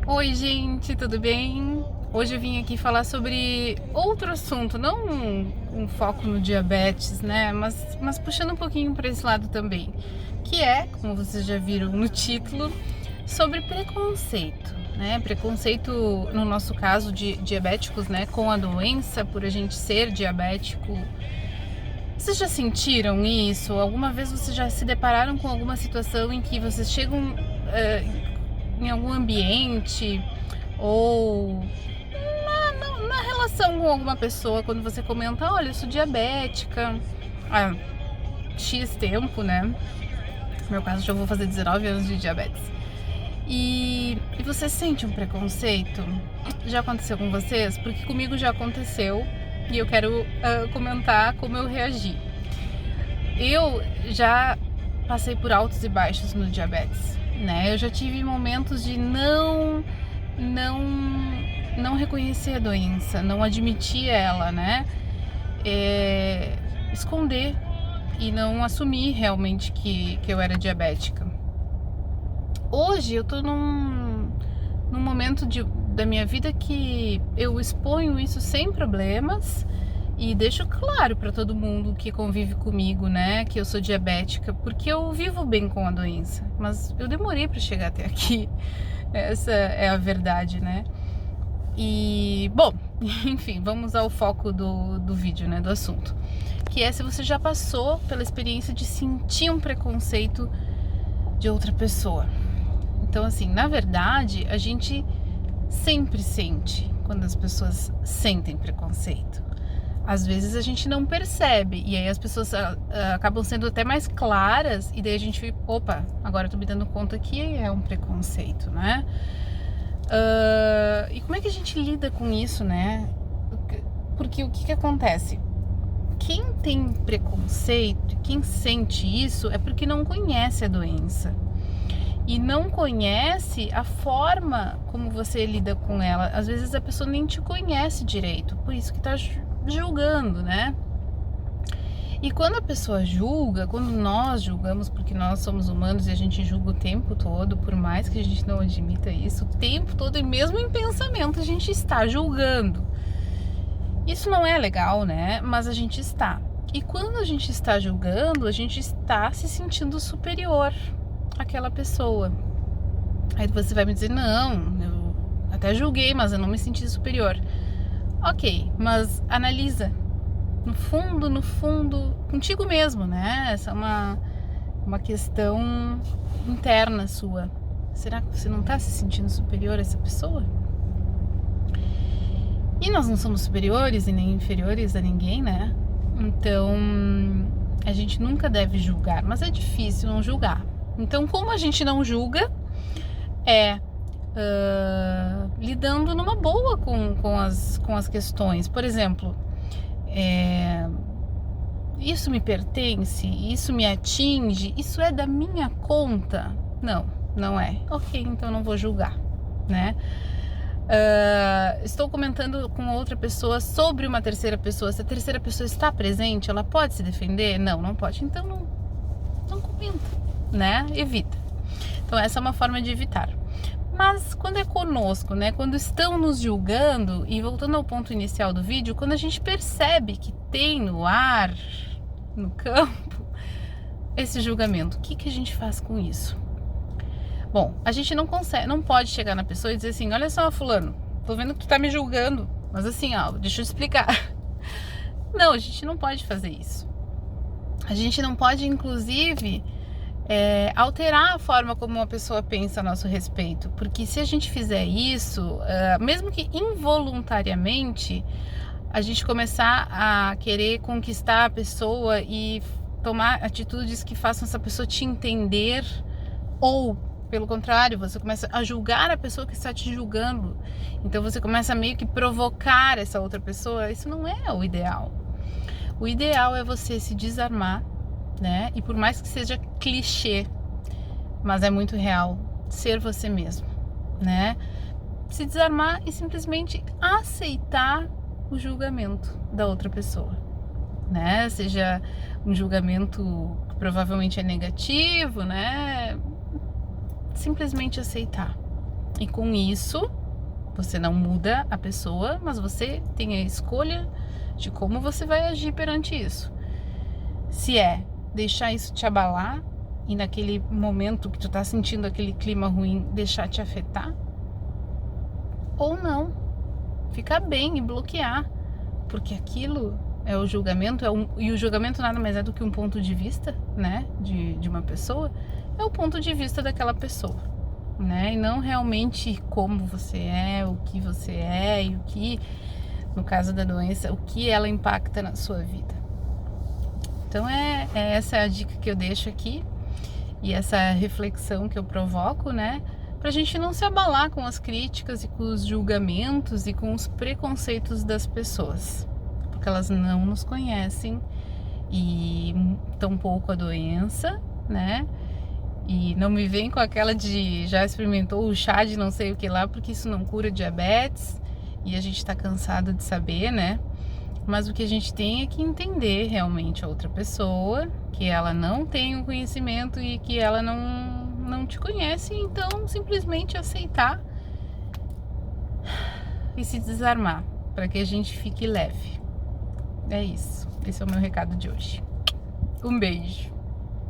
Oi, gente, tudo bem? Hoje eu vim aqui falar sobre outro assunto, não um foco no diabetes, né? Mas puxando um pouquinho para esse lado também, que é, como vocês já viram no título, sobre preconceito, né? Preconceito, no nosso caso, de diabéticos, né? Com a doença, por a gente ser diabético. Vocês já sentiram isso? Alguma vez vocês já se depararam com alguma situação em que vocês chegam em algum ambiente ou na relação com alguma pessoa, quando você comenta, olha, eu sou diabética há X tempo, né? No meu caso, já vou fazer 19 anos de diabetes. E você sente um preconceito? Já aconteceu com vocês? Porque comigo já aconteceu e eu quero comentar como eu reagi. Eu já passei por altos e baixos no diabetes, né? Eu já tive momentos de não reconhecer a doença, não admitir ela, né? Esconder e não assumir realmente que eu era diabética. Hoje eu tô num momento da minha vida que eu exponho isso sem problemas e deixo claro para todo mundo que convive comigo, né, que eu sou diabética, porque eu vivo bem com a doença, mas eu demorei para chegar até aqui. Essa é a verdade, né? E, bom, enfim, vamos ao foco do vídeo, né, do assunto. Que é se você já passou pela experiência de sentir um preconceito de outra pessoa. Então, assim, na verdade, a gente sempre sente quando as pessoas sentem preconceito. Às vezes a gente não percebe, e aí as pessoas acabam sendo até mais claras, e daí a gente, opa, agora eu tô me dando conta que é um preconceito, né? E como é que a gente lida com isso, né? Porque o que acontece? Quem tem preconceito, quem sente isso, é porque não conhece a doença. E não conhece a forma como você lida com ela. Às vezes a pessoa nem te conhece direito, por isso que tá julgando, né? E quando a pessoa julga, quando nós julgamos, porque nós somos humanos e a gente julga o tempo todo, por mais que a gente não admita isso, o tempo todo e mesmo em pensamento a gente está julgando. Isso não é legal, né? Mas a gente está. E quando a gente está julgando, a gente está se sentindo superior àquela pessoa. Aí você vai me dizer, não, eu até julguei, mas eu não me senti superior. Ok, mas analisa. No fundo, contigo mesmo, né? Essa é uma questão interna sua. Será que você não está se sentindo superior a essa pessoa? E nós não somos superiores e nem inferiores a ninguém, né? Então, a gente nunca deve julgar, mas é difícil não julgar. Então, como a gente não julga, lidando numa boa com as questões. Por exemplo, isso me pertence? Isso me atinge? Isso é da minha conta? Não, não é. Ok, então não vou julgar, né? Estou comentando com outra pessoa sobre uma terceira pessoa. Se a terceira pessoa está presente, ela pode se defender? Não, não pode. Então não comenta, né? Evita. Então essa é uma forma de evitar. Mas quando é conosco, né? Quando estão nos julgando, e voltando ao ponto inicial do vídeo, quando a gente percebe que tem no ar, no campo, esse julgamento, o que a gente faz com isso? Bom, a gente não pode chegar na pessoa e dizer assim, olha só, fulano, tô vendo que tu tá me julgando, mas assim, ó, deixa eu explicar. Não, a gente não pode fazer isso. A gente não pode, inclusive, alterar a forma como uma pessoa pensa a nosso respeito, porque se a gente fizer isso, mesmo que involuntariamente, a gente começar a querer conquistar a pessoa e tomar atitudes que façam essa pessoa te entender, ou pelo contrário, você começa a julgar a pessoa que está te julgando, então você começa a meio que provocar essa outra pessoa. Isso não é o ideal. O ideal é você se desarmar, né? E por mais que seja clichê, mas é muito real, ser você mesmo, né? Se desarmar e simplesmente aceitar o julgamento da outra pessoa, né? Seja um julgamento que provavelmente é negativo, né? Simplesmente aceitar. E com isso, você não muda a pessoa, mas você tem a escolha de como você vai agir perante isso. Se é deixar isso te abalar e naquele momento que tu tá sentindo aquele clima ruim, deixar te afetar, ou não, ficar bem e bloquear, porque aquilo é o julgamento, e o julgamento nada mais é do que um ponto de vista, né, de uma pessoa, é o ponto de vista daquela pessoa, né, e não realmente como você é, o que você é e o que, no caso da doença, o que ela impacta na sua vida. Então essa é a dica que eu deixo aqui e essa reflexão que eu provoco, né, pra gente não se abalar com as críticas e com os julgamentos e com os preconceitos das pessoas, porque elas não nos conhecem e tampouco a doença, né? E não me vem com aquela de já experimentou o chá de não sei o que lá, porque isso não cura diabetes e a gente tá cansado de saber, né? Mas o que a gente tem é que entender realmente a outra pessoa, que ela não tem o conhecimento e que ela não te conhece, então simplesmente aceitar e se desarmar, para que a gente fique leve. É isso. Esse é o meu recado de hoje. Um beijo.